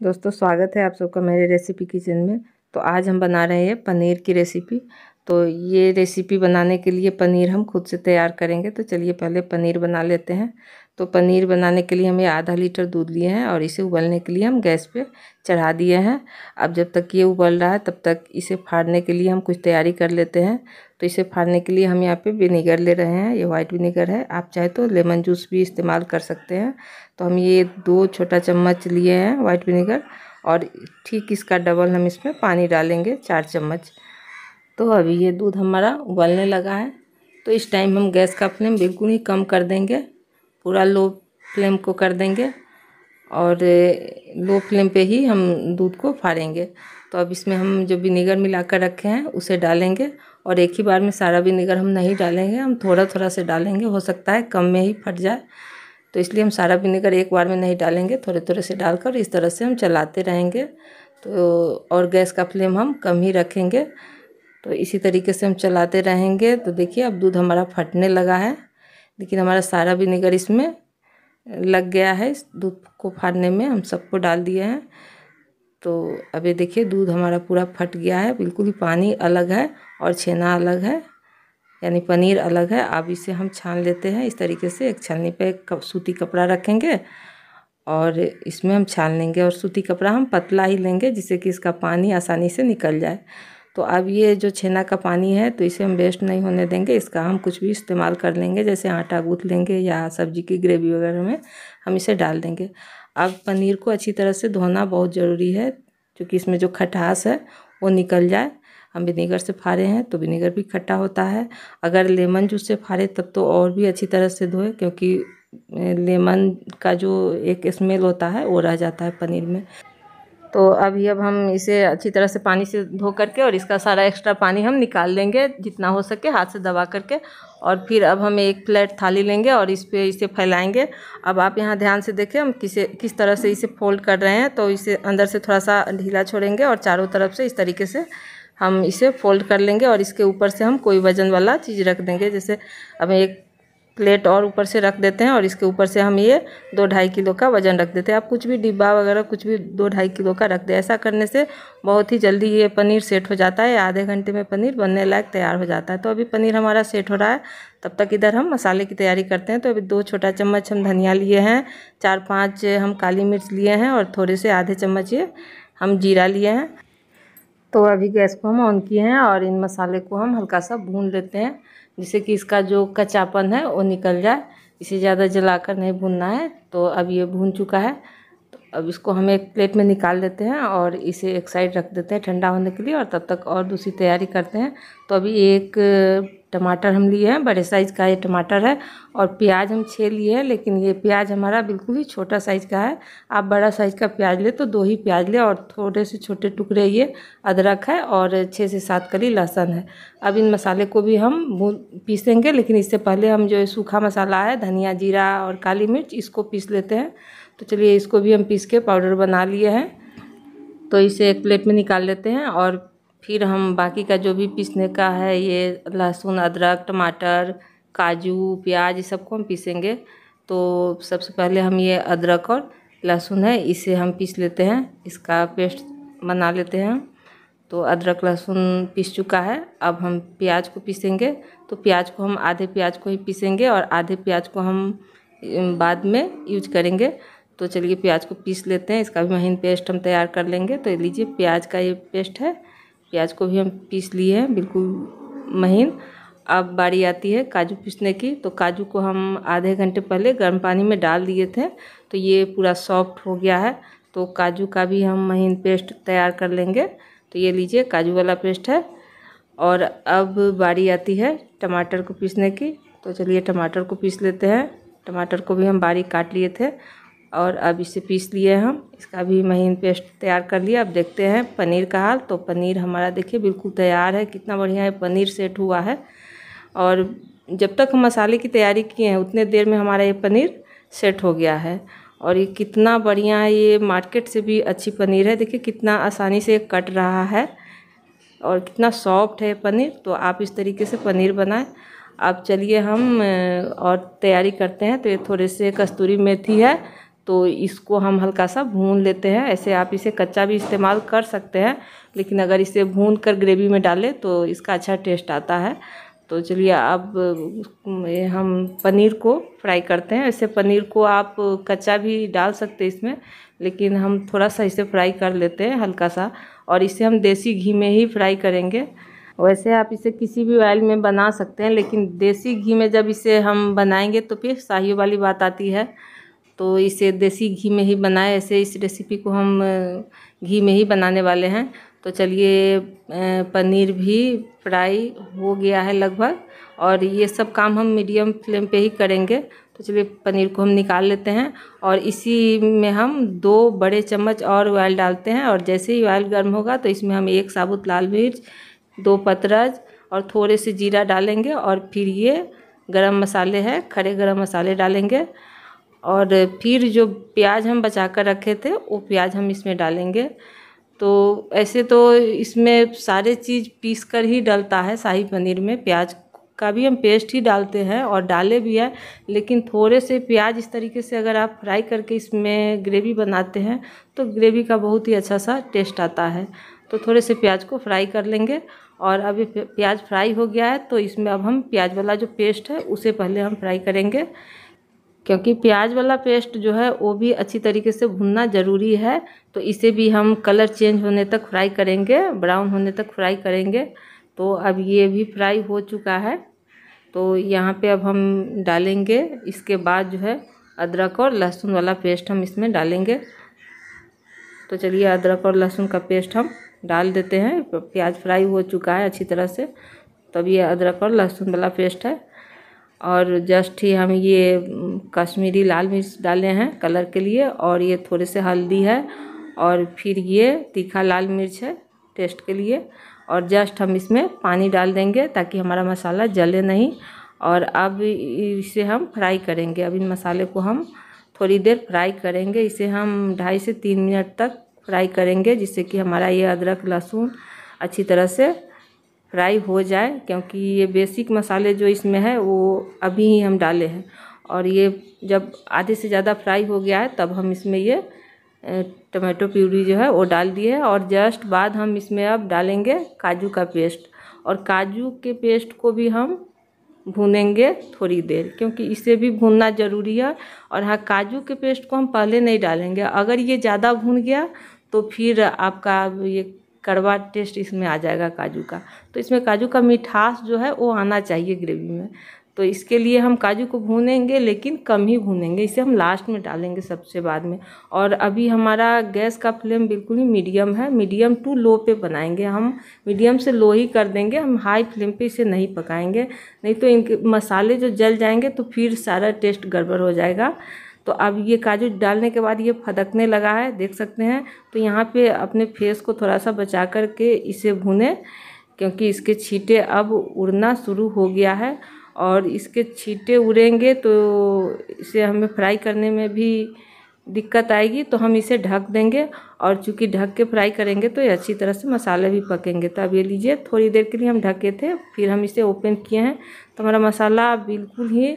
दोस्तों स्वागत है आप सबका मेरे रेसिपी किचन में। तो आज हम बना रहे हैं पनीर की रेसिपी। तो ये रेसिपी बनाने के लिए पनीर हम खुद से तैयार करेंगे। तो चलिए पहले पनीर बना लेते हैं। तो पनीर बनाने के लिए हमें आधा लीटर दूध लिए हैं और इसे उबलने के लिए हम गैस पे चढ़ा दिए हैं। अब जब तक ये उबल रहा है तब तक इसे फाड़ने के लिए हम कुछ तैयारी कर लेते हैं। तो इसे फाड़ने के लिए हम यहाँ पे विनेगर ले रहे हैं। ये वाइट विनेगर है, आप चाहे तो लेमन जूस भी इस्तेमाल कर सकते हैं। तो हम ये 2 छोटा चम्मच लिए हैं वाइट विनेगर और ठीक इसका डबल हम इसमें पानी डालेंगे 4 चम्मच। तो अभी ये दूध हमारा उबलने लगा है। तो इस टाइम हम गैस का फ्लेम बिल्कुल ही कम कर देंगे, पूरा लो फ्लेम को कर देंगे और लो फ्लेम पे ही हम दूध को फाड़ेंगे। तो अब इसमें हम जो विनेगर मिला कर रखे हैं उसे डालेंगे और एक ही बार में सारा विनेगर हम नहीं डालेंगे, हम थोड़ा थोड़ा से डालेंगे, हो सकता है कम में ही फट जाए। तो इसलिए हम सारा विनेगर एक बार में नहीं डालेंगे, थोड़े थोड़े से डालकर इस तरह से हम चलाते रहेंगे। तो और गैस का फ्लेम हम कम ही रखेंगे। तो इसी तरीके से हम चलाते रहेंगे। तो देखिए अब दूध हमारा फटने लगा है, लेकिन हमारा सारा विनेगर इसमें लग गया है। इस दूध को फाड़ने में हम सबको डाल दिए हैं। तो अभी देखिए दूध हमारा पूरा फट गया है, बिल्कुल ही पानी अलग है और छेना अलग है, यानी पनीर अलग है। अब इसे हम छान लेते हैं। इस तरीके से एक छलनी पे सूती कपड़ा रखेंगे और इसमें हम छान लेंगे और सूती कपड़ा हम पतला ही लेंगे जिससे कि इसका पानी आसानी से निकल जाए। तो अब ये जो छेना का पानी है तो इसे हम वेस्ट नहीं होने देंगे, इसका हम कुछ भी इस्तेमाल कर लेंगे, जैसे आटा गूँथ लेंगे या सब्जी की ग्रेवी वगैरह में हम इसे डाल देंगे। अब पनीर को अच्छी तरह से धोना बहुत ज़रूरी है क्योंकि इसमें जो खटास है वो निकल जाए। हम विनेगर से फाड़े हैं तो विनेगर भी खट्टा होता है। अगर लेमन जूस से फाड़े तब तो और भी अच्छी तरह से धोए, क्योंकि लेमन का जो एक स्मेल होता है वो रह जाता है पनीर में। तो अभी अब हम इसे अच्छी तरह से पानी से धो करके और इसका सारा एक्स्ट्रा पानी हम निकाल लेंगे जितना हो सके हाथ से दबा करके। और फिर अब हम एक प्लेट थाली लेंगे और इस पे इसे फैलाएंगे। अब आप यहाँ ध्यान से देखें हम किस तरह से इसे फोल्ड कर रहे हैं। तो इसे अंदर से थोड़ा सा ढीला छोड़ेंगे और चारों तरफ से इस तरीके से हम इसे फोल्ड कर लेंगे और इसके ऊपर से हम कोई वज़न वाला चीज़ रख देंगे। जैसे अब एक प्लेट और ऊपर से रख देते हैं और इसके ऊपर से हम ये 2-2.5 किलो का वज़न रख देते हैं। आप कुछ भी डिब्बा वगैरह कुछ भी 2-2.5 किलो का रख दें। ऐसा करने से बहुत ही जल्दी ये पनीर सेट हो जाता है, आधे घंटे में पनीर बनने लायक तैयार हो जाता है। तो अभी पनीर हमारा सेट हो रहा है, तब तक इधर हम मसाले की तैयारी करते हैं। तो अभी 2 छोटा चम्मच हम धनिया लिए हैं, 4-5 हम काली मिर्च लिए हैं और थोड़े से आधे चम्मच ये हम जीरा लिए हैं। तो अभी गैस को हम ऑन किए हैं और इन मसाले को हम हल्का सा भून लेते हैं जिससे कि इसका जो कच्चापन है वो निकल जाए। इसे ज़्यादा जलाकर नहीं भूनना है। तो अब ये भून चुका है। तो अब इसको हम एक प्लेट में निकाल लेते हैं और इसे एक साइड रख देते हैं ठंडा होने के लिए और तब तक और दूसरी तैयारी करते हैं। तो अभी एक टमाटर हम लिए हैं, बड़े साइज़ का ये टमाटर है और प्याज हम 6 लिए हैं, लेकिन ये प्याज हमारा बिल्कुल ही छोटा साइज़ का है। आप बड़ा साइज़ का प्याज ले तो 2 ही प्याज ले और थोड़े से छोटे टुकड़े ये अदरक है और 6 से 7 कली लहसुन है। अब इन मसाले को भी हम पीसेंगे, लेकिन इससे पहले हम जो सूखा मसाला है धनिया जीरा और काली मिर्च इसको पीस लेते हैं। तो चलिए इसको भी हम पीस के पाउडर बना लिए हैं। तो इसे एक प्लेट में निकाल लेते हैं और फिर हम बाकी का जो भी पीसने का है, ये लहसुन अदरक टमाटर काजू प्याज इस सबको हम पीसेंगे। तो सबसे पहले हम ये अदरक और लहसुन है इसे हम पीस लेते हैं, इसका पेस्ट बना लेते हैं। तो अदरक लहसुन पीस चुका है। अब हम प्याज को पीसेंगे। तो प्याज को हम आधे प्याज को ही पीसेंगे और आधे प्याज को हम बाद में यूज करेंगे। तो चलिए प्याज को पीस लेते हैं, इसका भी महीन पेस्ट हम तैयार कर लेंगे। तो लीजिए प्याज का ये पेस्ट है, प्याज को भी हम पीस लिए हैं बिल्कुल महीन। अब बारी आती है काजू पीसने की। तो काजू को हम आधे घंटे पहले गर्म पानी में डाल दिए थे, तो ये पूरा सॉफ्ट हो गया है। तो काजू का भी हम महीन पेस्ट तैयार कर लेंगे। तो ये लीजिए काजू वाला पेस्ट है। और अब बारी आती है टमाटर को पीसने की। तो चलिए टमाटर को पीस लेते हैं। टमाटर को भी हम बारीक काट लिए थे और अब इसे पीस लिए हम, इसका भी महीन पेस्ट तैयार कर लिया। अब देखते हैं पनीर का हाल। तो पनीर हमारा देखिए बिल्कुल तैयार है, कितना बढ़िया है पनीर सेट हुआ है। और जब तक हम मसाले की तैयारी किए हैं उतने देर में हमारा ये पनीर सेट हो गया है। और ये कितना बढ़िया है, ये मार्केट से भी अच्छी पनीर है। देखिए कितना आसानी से कट रहा है और कितना सॉफ्ट है पनीर। तो आप इस तरीके से पनीर बनाएं। अब चलिए हम और तैयारी करते हैं। तो ये थोड़े से कस्तूरी मेथी है तो इसको हम हल्का सा भून लेते हैं। ऐसे आप इसे कच्चा भी इस्तेमाल कर सकते हैं, लेकिन अगर इसे भून कर ग्रेवी में डालें तो इसका अच्छा टेस्ट आता है। तो चलिए अब हम पनीर को फ्राई करते हैं। ऐसे पनीर को आप कच्चा भी डाल सकते हैं इसमें, लेकिन हम थोड़ा सा इसे फ्राई कर लेते हैं हल्का सा, और इसे हम देसी घी में ही फ्राई करेंगे। वैसे आप इसे किसी भी ऑयल में बना सकते हैं, लेकिन देसी घी में जब इसे हम बनाएंगे तो फिर शाही वाली बात आती है, तो इसे देसी घी में ही बनाए। ऐसे इस रेसिपी को हम घी में ही बनाने वाले हैं। तो चलिए पनीर भी फ्राई हो गया है लगभग, और ये सब काम हम मीडियम फ्लेम पे ही करेंगे। तो चलिए पनीर को हम निकाल लेते हैं, और इसी में हम 2 बड़े चम्मच और ऑयल डालते हैं। और जैसे ही ऑयल गर्म होगा तो इसमें हम 1 साबुत लाल मिर्च, 2 पतरज और थोड़े से जीरा डालेंगे, और फिर ये गरम मसाले हैं, खड़े गरम मसाले डालेंगे। और फिर जो प्याज हम बचा कर रखे थे वो प्याज हम इसमें डालेंगे। तो ऐसे तो इसमें सारे चीज़ पीस कर ही डलता है शाही पनीर में, प्याज का भी हम पेस्ट ही डालते हैं और डाले भी है, लेकिन थोड़े से प्याज इस तरीके से अगर आप फ्राई करके इसमें ग्रेवी बनाते हैं तो ग्रेवी का बहुत ही अच्छा सा टेस्ट आता है। तो थोड़े से प्याज को फ्राई कर लेंगे, और अभी प्याज फ्राई हो गया है तो इसमें अब हम प्याज वाला जो पेस्ट है उसे पहले हम फ्राई करेंगे, क्योंकि प्याज वाला पेस्ट जो है वो भी अच्छी तरीके से भुनना ज़रूरी है। तो इसे भी हम कलर चेंज होने तक फ्राई करेंगे, ब्राउन होने तक फ्राई करेंगे। तो अब ये भी फ्राई हो चुका है, तो यहाँ पे अब हम डालेंगे इसके बाद जो है अदरक और लहसुन वाला पेस्ट हम इसमें डालेंगे। तो चलिए अदरक और लहसुन का पेस्ट हम डाल देते हैं। प्याज फ्राई हो चुका है अच्छी तरह से, तब ये अदरक और लहसुन वाला पेस्ट है। और जस्ट ही हम ये कश्मीरी लाल मिर्च डाले हैं कलर के लिए, और ये थोड़े से हल्दी है, और फिर ये तीखा लाल मिर्च है टेस्ट के लिए। और जस्ट हम इसमें पानी डाल देंगे ताकि हमारा मसाला जले नहीं। और अब इसे हम फ्राई करेंगे। अब इन मसाले को हम थोड़ी देर फ्राई करेंगे। इसे हम 2.5 से 3 मिनट तक फ्राई करेंगे, जिससे कि हमारा ये अदरक लहसुन अच्छी तरह से फ्राई हो जाए, क्योंकि ये बेसिक मसाले जो इसमें है वो अभी ही हम डाले हैं। और ये जब आधे से ज़्यादा फ्राई हो गया है तब हम इसमें ये टमाटो प्यूरी जो है वो डाल दिए है। और जस्ट बाद हम इसमें अब डालेंगे काजू का पेस्ट, और काजू के पेस्ट को भी हम भूनेंगे थोड़ी देर, क्योंकि इसे भी भूनना ज़रूरी है। और हाँ, काजू के पेस्ट को हम पहले नहीं डालेंगे, अगर ये ज़्यादा भून गया तो फिर आपका ये कड़वा टेस्ट इसमें आ जाएगा काजू का। तो इसमें काजू का मिठास जो है वो आना चाहिए ग्रेवी में। तो इसके लिए हम काजू को भूनेंगे, लेकिन कम ही भूनेंगे, इसे हम लास्ट में डालेंगे सबसे बाद में। और अभी हमारा गैस का फ्लेम बिल्कुल ही मीडियम है, मीडियम टू लो पे बनाएंगे हम, मीडियम से लो ही कर देंगे, हम हाई फ्लेम पे इसे नहीं पकाएंगे, नहीं तो इनके मसाले जो जल जाएंगे तो फिर सारा टेस्ट गड़बड़ हो जाएगा। तो अब ये काजू डालने के बाद ये फदकने लगा है, देख सकते हैं। तो यहाँ पे अपने फेस को थोड़ा सा बचा कर के इसे भूनें, क्योंकि इसके छींटे अब उड़ना शुरू हो गया है। और इसके छींटे उड़ेंगे तो इसे हमें फ्राई करने में भी दिक्कत आएगी, तो हम इसे ढक देंगे। और चूँकि ढक के फ्राई करेंगे तो ये अच्छी तरह से मसाले भी पकेंगे। तो अब ये लीजिए, थोड़ी देर के लिए हम ढके थे, फिर हम इसे ओपन किए हैं तो हमारा मसाला बिल्कुल ही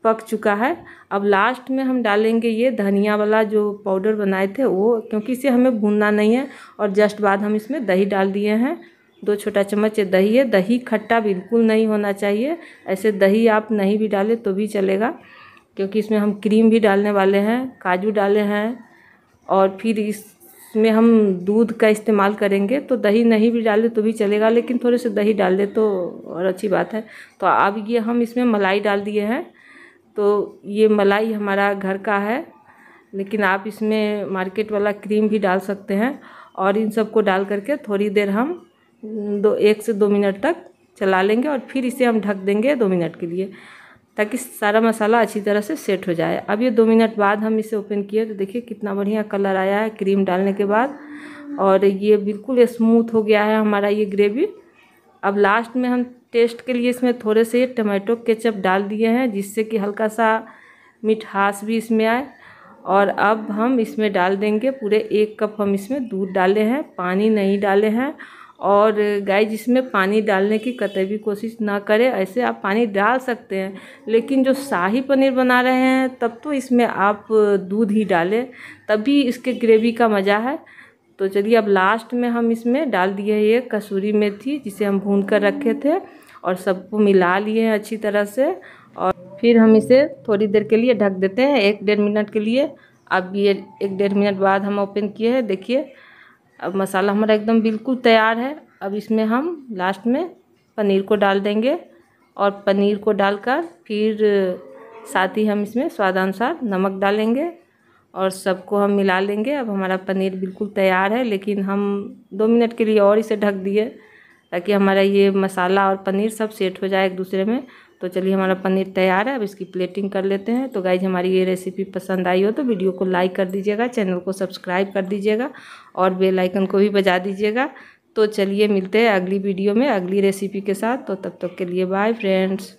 पक चुका है। अब लास्ट में हम डालेंगे ये धनिया वाला जो पाउडर बनाए थे वो, क्योंकि इसे हमें भूनना नहीं है। और जस्ट बाद हम इसमें दही डाल दिए हैं, 2 छोटा चम्मच दही है। दही खट्टा बिल्कुल नहीं होना चाहिए, ऐसे दही आप नहीं भी डालें तो भी चलेगा, क्योंकि इसमें हम क्रीम भी डालने वाले हैं, काजू डाले हैं, और फिर इसमें हम दूध का इस्तेमाल करेंगे। तो दही नहीं भी डालें तो भी चलेगा, लेकिन थोड़े से दही डाल दे तो और अच्छी बात है। तो अब ये हम इसमें मलाई डाल दिए हैं। तो ये मलाई हमारा घर का है, लेकिन आप इसमें मार्केट वाला क्रीम भी डाल सकते हैं। और इन सबको डाल करके थोड़ी देर हम 1 से 2 मिनट तक चला लेंगे, और फिर इसे हम ढक देंगे 2 मिनट के लिए, ताकि सारा मसाला अच्छी तरह से सेट हो जाए। अब ये 2 मिनट बाद हम इसे ओपन किए तो देखिए कितना बढ़िया कलर आया है क्रीम डालने के बाद, और ये बिल्कुल स्मूथ हो गया है हमारा ये ग्रेवी। अब लास्ट में हम टेस्ट के लिए इसमें थोड़े से टमाटो केचप डाल दिए हैं, जिससे कि हल्का सा मिठास भी इसमें आए। और अब हम इसमें डाल देंगे पूरे 1 कप हम इसमें दूध डाले हैं, पानी नहीं डाले हैं। और गाइस इसमें पानी डालने की कतई भी कोशिश ना करें। ऐसे आप पानी डाल सकते हैं, लेकिन जो शाही पनीर बना रहे हैं तब तो इसमें आप दूध ही डालें, तभी इसके ग्रेवी का मज़ा है। तो चलिए अब लास्ट में हम इसमें डाल दिए ये कसूरी मेथी जिसे हम भून कर रखे थे, और सबको मिला लिए हैं अच्छी तरह से। और फिर हम इसे थोड़ी देर के लिए ढक देते हैं, 1-1.5 मिनट के लिए। अब ये 1-1.5 मिनट बाद हम ओपन किए हैं, देखिए अब मसाला हमारा एकदम बिल्कुल तैयार है। अब इसमें हम लास्ट में पनीर को डाल देंगे, और पनीर को डालकर फिर साथ ही हम इसमें स्वादानुसार नमक डालेंगे और सबको हम मिला लेंगे। अब हमारा पनीर बिल्कुल तैयार है, लेकिन हम 2 मिनट के लिए और इसे ढक दिए ताकि हमारा ये मसाला और पनीर सब सेट हो जाए एक दूसरे में। तो चलिए हमारा पनीर तैयार है, अब इसकी प्लेटिंग कर लेते हैं। तो गाइज हमारी ये रेसिपी पसंद आई हो तो वीडियो को लाइक कर दीजिएगा, चैनल को सब्सक्राइब कर दीजिएगा और बेल आइकन को भी बजा दीजिएगा। तो चलिए मिलते हैं अगली वीडियो में अगली रेसिपी के साथ। तो तब तक के लिए बाय फ्रेंड्स।